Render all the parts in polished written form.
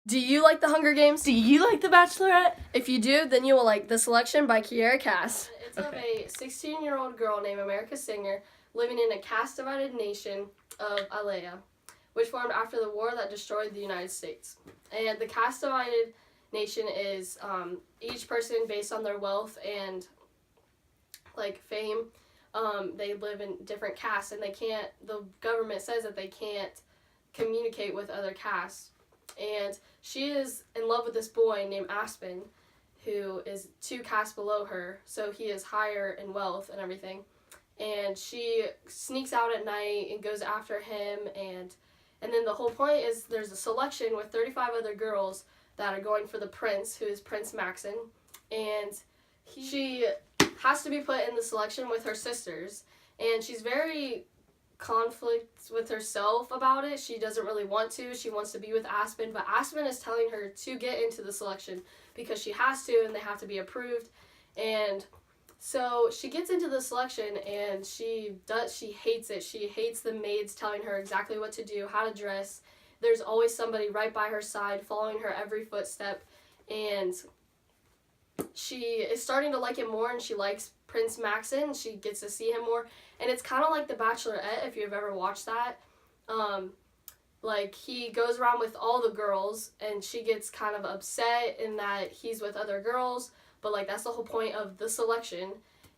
Do you like The Hunger Games? Do you like The Bachelorette? If you do, then you will like The Selection by Kiera Cass. It's of Okay. a 16-year-old girl named America Singer living in a caste-divided nation of Alea, which formed after the war that destroyed the United States. And the caste-divided nation is each person based on their wealth and fame. They live in different castes, and the government says that they can't communicate with other castes. And she is in love with this boy named Aspen, who is 2 castes below her, so he is higher in wealth and everything. And she sneaks out at night and goes after him, and then the whole point is there's a selection with 35 other girls that are going for the prince, who is Prince Maxon, and she has to be put in the selection with her sisters, and she's very conflict with herself about it. She doesn't really want to. She wants to be with Aspen, but Aspen is telling her to get into the selection because she has to, and they have to be approved. And so she gets into the selection, and she hates it. She hates the maids telling her exactly what to do, how to dress. There's always somebody right by her side following her every footstep, and she is starting to like him more, and she likes Prince Maxon. She gets to see him more, and it's kind of like The Bachelorette, if you've ever watched that. He goes around with all the girls, and she gets kind of upset in that he's with other girls, but that's the whole point of the selection,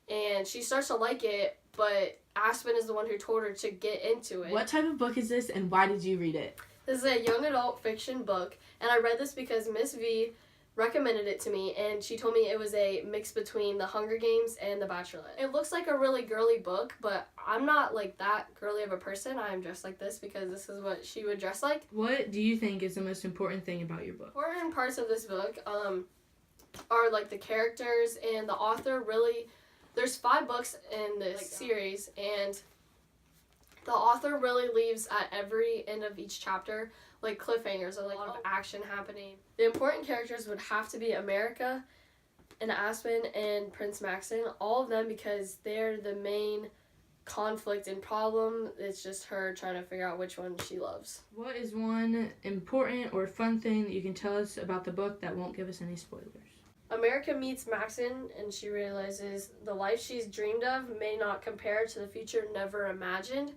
and she starts to like it, but Aspen is the one who told her to get into it. What type of book is this, and why did you read it? This is a young adult fiction book, and I read this because Miss V recommended it to me, and she told me it was a mix between The Hunger Games and The Bachelorette. It looks like a really girly book, but I'm not that girly of a person. I'm dressed like this because this is what she would dress like. What do you think is the most important thing about your book? Important parts of this book are the characters and the author. Really, there's 5 books in this series, and the author really leaves at every end of each chapter cliffhangers, or a lot of action happening. The important characters would have to be America and Aspen and Prince Maxon, all of them, because they're the main conflict and problem. It's just her trying to figure out which one she loves. What is one important or fun thing that you can tell us about the book that won't give us any spoilers? America meets Maxon, and she realizes the life she's dreamed of may not compare to the future never imagined,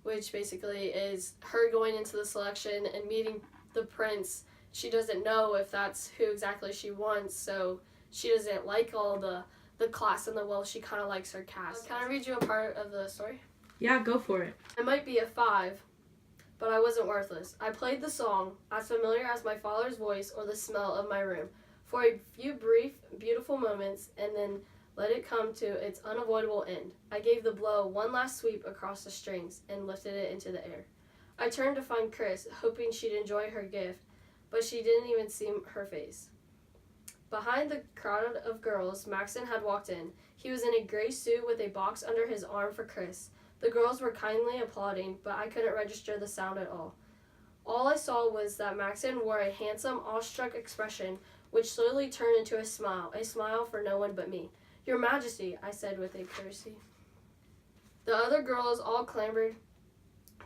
which basically is her going into the selection and meeting the prince. She doesn't know if that's who exactly she wants, so she doesn't like all the class and the wealth. She kind of likes her caste. Can I read you a part of the story? Yeah, go for it. I might be a 5, but I wasn't worthless. I played the song, as familiar as my father's voice or the smell of my room, for a few brief, beautiful moments, and then let it come to its unavoidable end. I gave the blow one last sweep across the strings and lifted it into the air. I turned to find Chris, hoping she'd enjoy her gift, but she didn't even see her face. Behind the crowd of girls, Maxon had walked in. He was in a gray suit with a box under his arm for Chris. The girls were kindly applauding, but I couldn't register the sound at all. All I saw was that Maxon wore a handsome, awestruck expression, which slowly turned into a smile for no one but me. "Your Majesty," I said with a courtesy. The other girls all clambered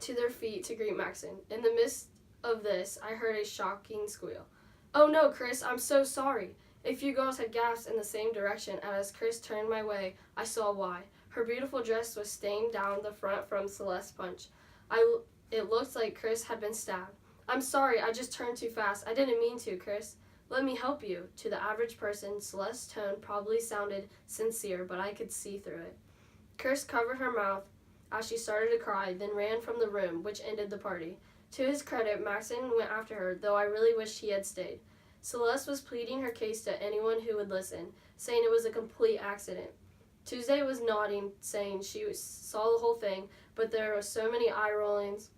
to their feet to greet Maxon. In the midst of this, I heard a shocking squeal. "Oh no, Chris, I'm so sorry." A few girls had gasped in the same direction, and as Chris turned my way, I saw why. Her beautiful dress was stained down the front from Celeste's punch. It looked like Chris had been stabbed. "I'm sorry, I just turned too fast. I didn't mean to, Chris." "Let me help you." To the average person, Celeste's tone probably sounded sincere, but I could see through it. Chris covered her mouth as she started to cry, then ran from the room, which ended the party. To his credit, Maxon went after her, though I really wished he had stayed. Celeste was pleading her case to anyone who would listen, saying it was a complete accident. Tuesday was nodding, saying she saw the whole thing, but there were so many eye rollings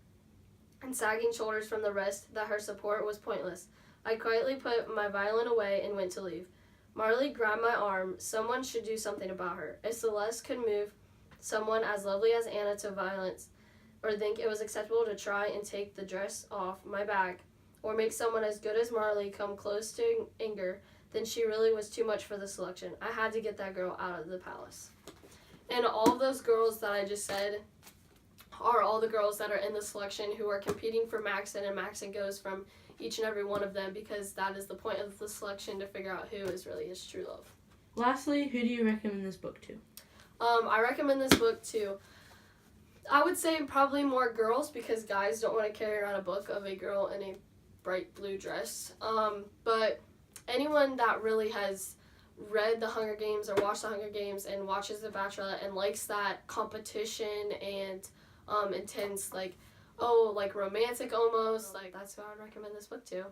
and sagging shoulders from the rest that her support was pointless. I quietly put my violin away and went to leave. Marley grabbed my arm. Someone should do something about her. If Celeste could move someone as lovely as Anna to violence, or think it was acceptable to try and take the dress off my back, or make someone as good as Marley come close to anger, then she really was too much for the selection. I had to get that girl out of the palace. And all of those girls that I just said are all the girls that are in the selection who are competing for Maxon, and Maxon goes from each and every one of them, because that is the point of the selection, to figure out who is really his true love. Lastly, who do you recommend this book to? I recommend this book to, I would say, probably more girls, because guys don't want to carry around a book of a girl in a bright blue dress. But anyone that really has read The Hunger Games or watched The Hunger Games and watches The Bachelorette and likes that competition and intense, like romantic almost, like, that's who I would recommend this book to.